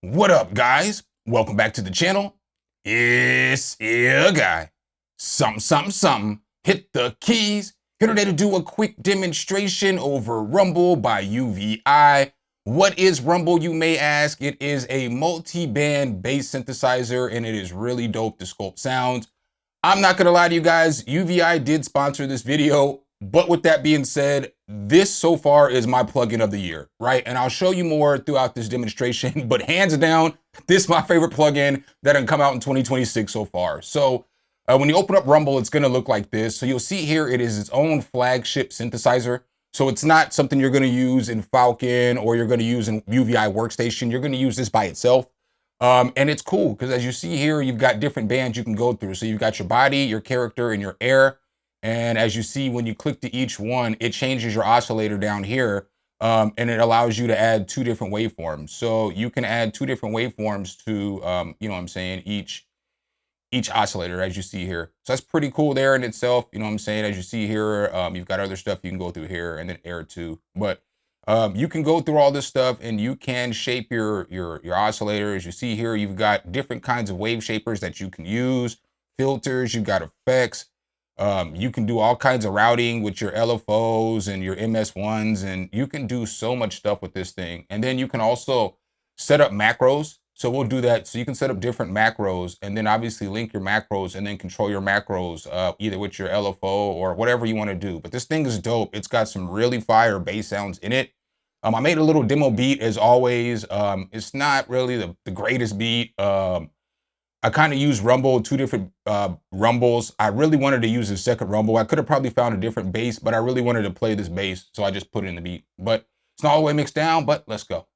What up, guys? Welcome back to the channel. It's your guy. Something. Hit the keys. Here today to do a quick demonstration over Rumble by UVI. What is Rumble, you may ask? It is a multi-band bass synthesizer, and it is really dope to sculpt sounds. I'm not gonna lie to you guys, UVI did sponsor this video, but with that being said, this so far is my plugin of the year, right? And I'll show you more throughout this demonstration, but hands down, this is my favorite plugin that can come out in 2026 so far. So when you open up Rumble, it's gonna look like this. So you'll see here, it is its own flagship synthesizer. So it's not something you're gonna use in Falcon or you're gonna use in UVI Workstation. You're gonna use this by itself. And it's cool because as you see here, you've got different bands you can go through. So you've got your body, your character, and your air. And as you see, when you click to each one, it changes your oscillator down here. And it allows you to add two different waveforms. So you can add two different waveforms to, you know what I'm saying, each oscillator, as you see here. So that's pretty cool there in itself. You know what I'm saying? As you see here, you've got other stuff you can go through here and then air too. But you can go through all this stuff and you can shape your oscillator. As you see here, you've got different kinds of wave shapers that you can use, filters, you've got effects. You can do all kinds of routing with your LFOs and your MS1s, and you can do so much stuff with this thing. And then you can also set up macros. So we'll do that. So you can set up different macros and then obviously link your macros and then control your macros either with your LFO or whatever you want to do. But this thing is dope. It's got some really fire bass sounds in it. I made a little demo beat as always. It's not really the greatest beat. I kind of used Rumble, two different rumbles. I really wanted to use a second rumble. I could have probably found a different bass, but I really wanted to play this bass. So I just put it in the beat. But it's not all the way mixed down, but let's go.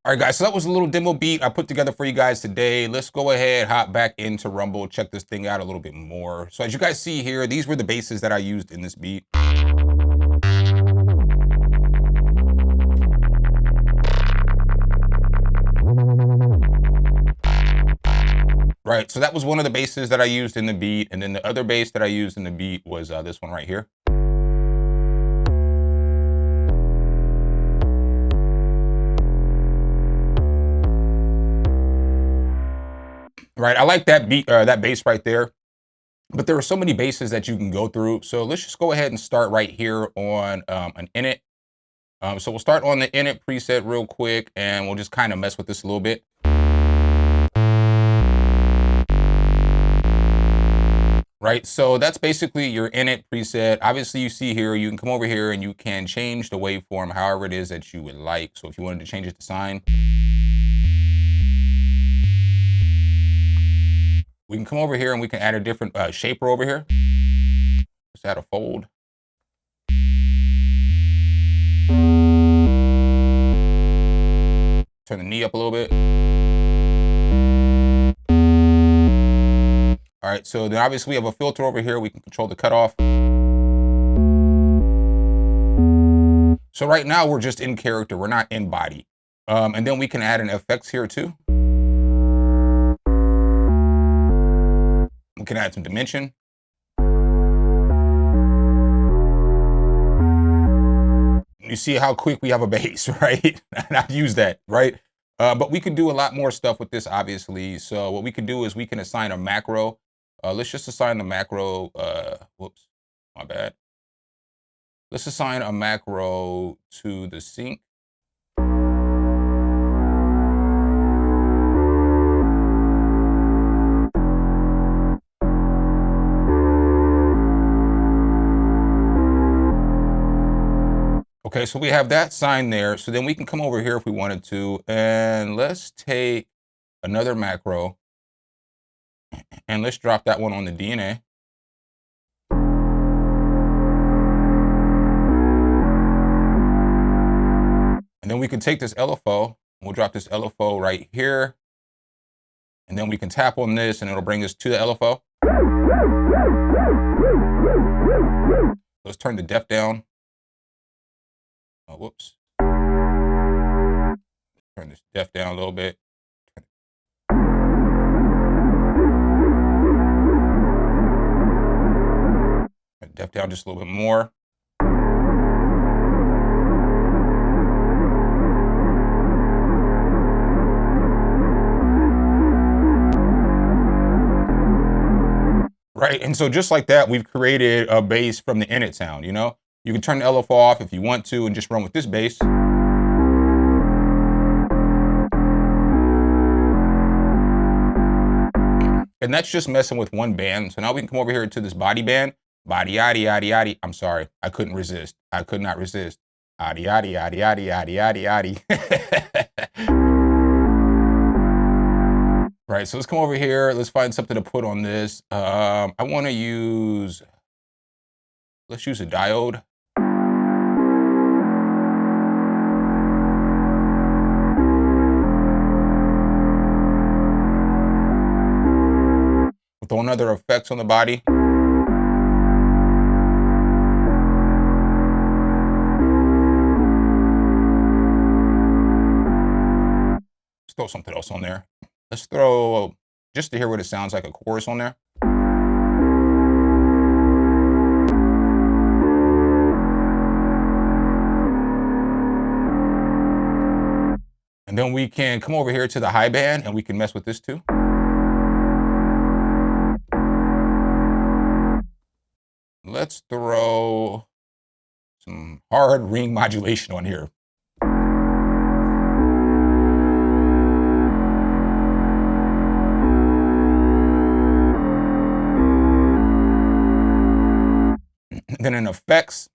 All right, guys, so that was a little demo beat I put together for you guys today. Let's go ahead, hop back into Rumble, check this thing out a little bit more. So as you guys see here, these were the basses that I used in this beat. Right, so that was one of the basses that I used in the beat. And then the other bass that I used in the beat was this one right here. Right, I like that beat, that bass right there. But there are so many basses that you can go through. So let's just go ahead and start right here on an init. So we'll start on the init preset real quick, and we'll just kind of mess with this a little bit. Right, so that's basically your init preset. Obviously, you see here, you can come over here and you can change the waveform however it is that you would like. So if you wanted to change it to sine, we can come over here and we can add a different shaper over here. Let's add a fold. Turn the knee up a little bit. All right, so then obviously we have a filter over here. We can control the cutoff. So right now we're just in character. We're not in body. And then we can add an effects here too. We can add some dimension. You see how quick we have a bass, right? And I've used that, right? But we could do a lot more stuff with this, obviously. So what we can do is we can assign a macro. Let's just assign the macro, whoops, my bad. Let's assign a macro to the sync. Okay, so we have that sign there. So then we can come over here if we wanted to, and let's take another macro and let's drop that one on the DNA. And then we can take this LFO, and we'll drop this LFO right here. And then we can tap on this and it'll bring us to the LFO. Let's turn the depth down. Oh, whoops. Turn this depth down a little bit. Turn the depth down just a little bit more. Right, and so just like that, we've created a bass from the init sound, you know? You can turn the LFO off if you want to and just run with this bass. And that's just messing with one band. So now we can come over here to this body band. Body, yaddy, yaddy, yaddy. I'm sorry, I couldn't resist. I could not resist. Yaddy, yaddy, yaddy, yaddy, yaddy, yaddy, yaddy. Right, so let's come over here. Let's find something to put on this. I want to use, let's use a diode. We'll throw another effects on the body. Let's throw something else on there. Let's throw, just to hear what it sounds like, a chorus on there. And then we can come over here to the high band and we can mess with this too. Let's throw some hard ring modulation on here. Then in effects,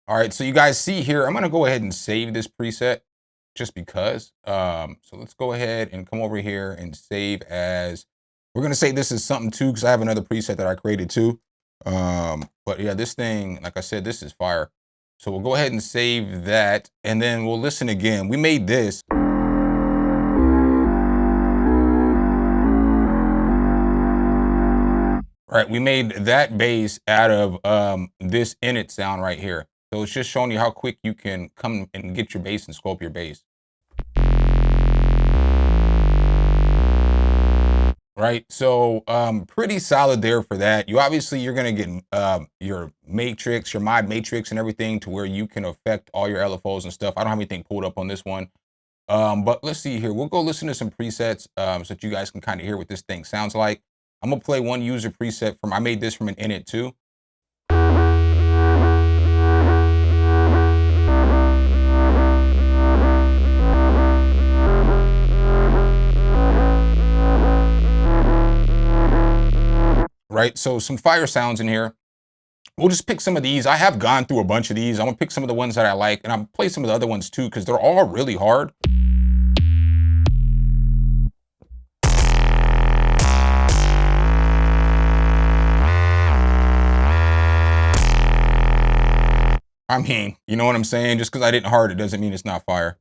all right, so you guys see here, I'm gonna go ahead and save this preset just because. So let's go ahead and come over here and save as, we're gonna say this is something too, because I have another preset that I created too. But yeah, this thing, like I said, this is fire. So we'll go ahead and save that and then we'll listen again. We made this. Right, we made that bass out of this init sound right here. So it's just showing you how quick you can come and get your bass and scope your bass. Right, so pretty solid there for that. You're gonna get your matrix, your mod matrix and everything to where you can affect all your LFOs and stuff. I don't have anything pulled up on this one. But let's see here. We'll go listen to some presets so that you guys can kind of hear what this thing sounds like. I'm gonna play one user preset from, I made this from an init too. Right, so some fire sounds in here. We'll just pick some of these. I have gone through a bunch of these. I'm gonna pick some of the ones that I like, and I'll play some of the other ones too, because they're all really hard. I mean, you know what I'm saying? Just because I didn't hard it doesn't mean it's not fire.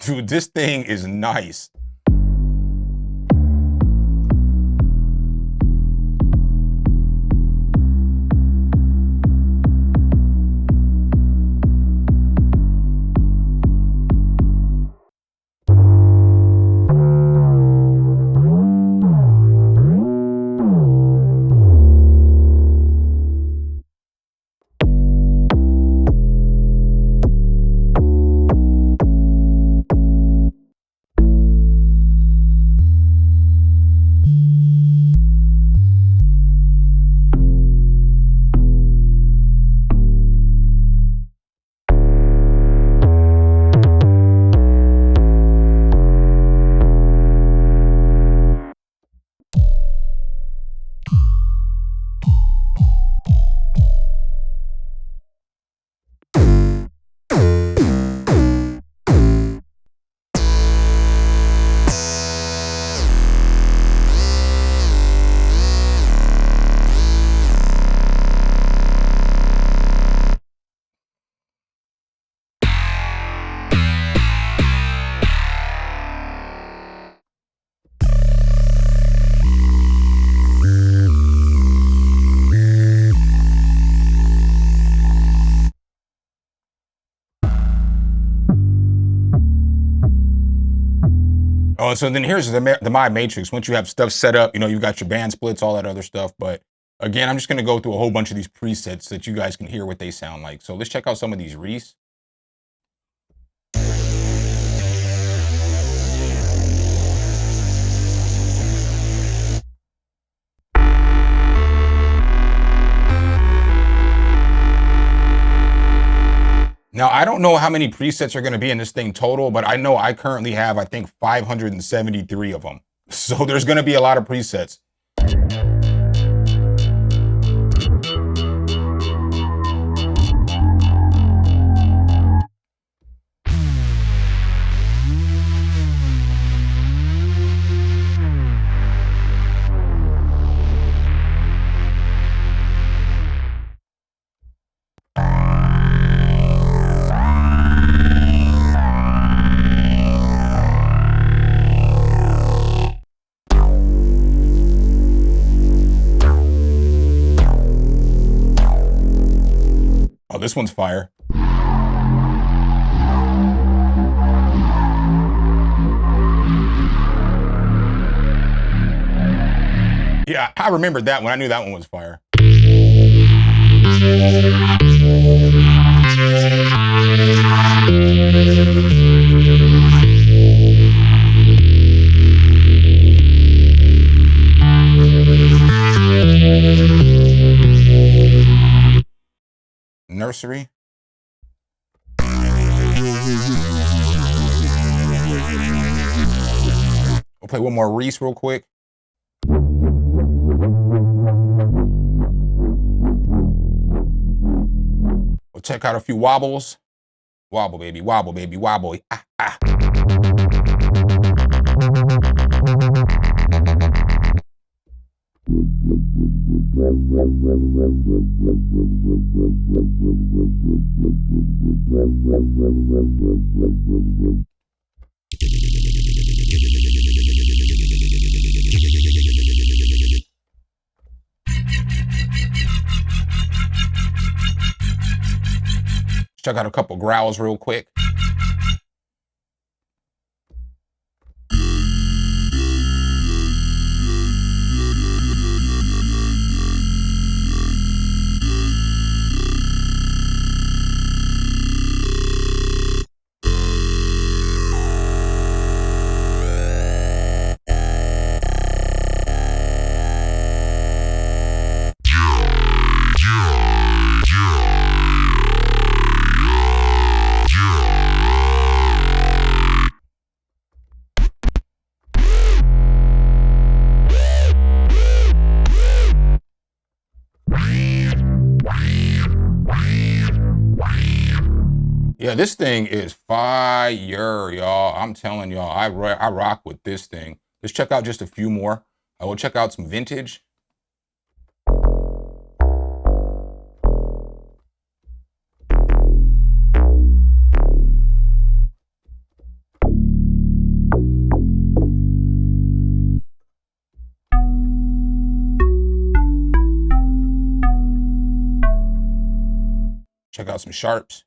Dude, this thing is nice. and so then here's the mod matrix. Once you have stuff set up, you know, you've got your band splits, all that other stuff. But again, I'm just going to go through a whole bunch of these presets so that you guys can hear what they sound like. So let's check out some of these Reese. Now, I don't know how many presets are going to be in this thing total, but I know I currently have, I think, 573 of them. So there's going to be a lot of presets. Oh, this one's fire. Yeah, I remembered that one. I knew that one was fire. Nursery. We'll play one more Reese real quick. We'll check out a few wobbles. Wobble, baby, wobble, baby, wobble. Ah, ah. Let's check out a couple growls real quick. Yeah, this thing is fire, y'all. I'm telling y'all, I rock with this thing. Let's check out just a few more. I will check out some vintage. Check out some sharps.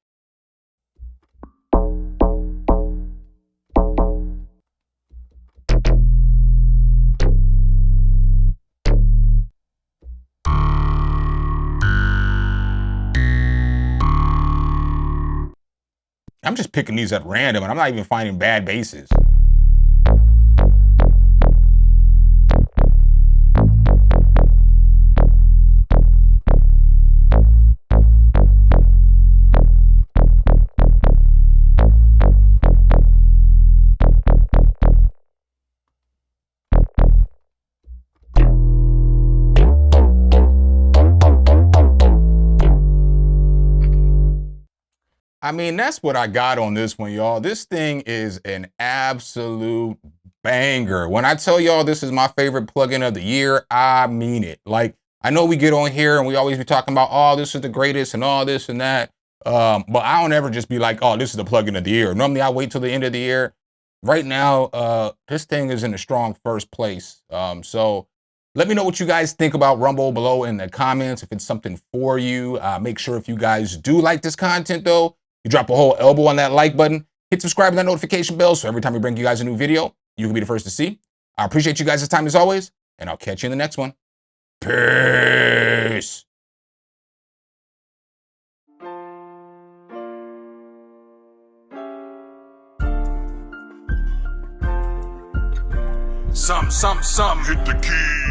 I'm just picking these at random and I'm not even finding bad basses. I mean, that's what I got on this one, y'all. This thing is an absolute banger. When I tell y'all this is my favorite plugin of the year, I mean it. Like, I know we get on here and we always be talking about, oh, this is the greatest and all this and that. But I don't ever just be like, oh, this is the plugin of the year. Normally I wait till the end of the year. Right now, this thing is in a strong first place. So let me know what you guys think about Rumble below in the comments. If it's something for you, make sure if you guys do like this content though, you drop a whole elbow on that like button, hit subscribe and that notification bell so every time we bring you guys a new video, you can be the first to see. I appreciate you guys' time as always, and I'll catch you in the next one. Peace. Some, hit the key.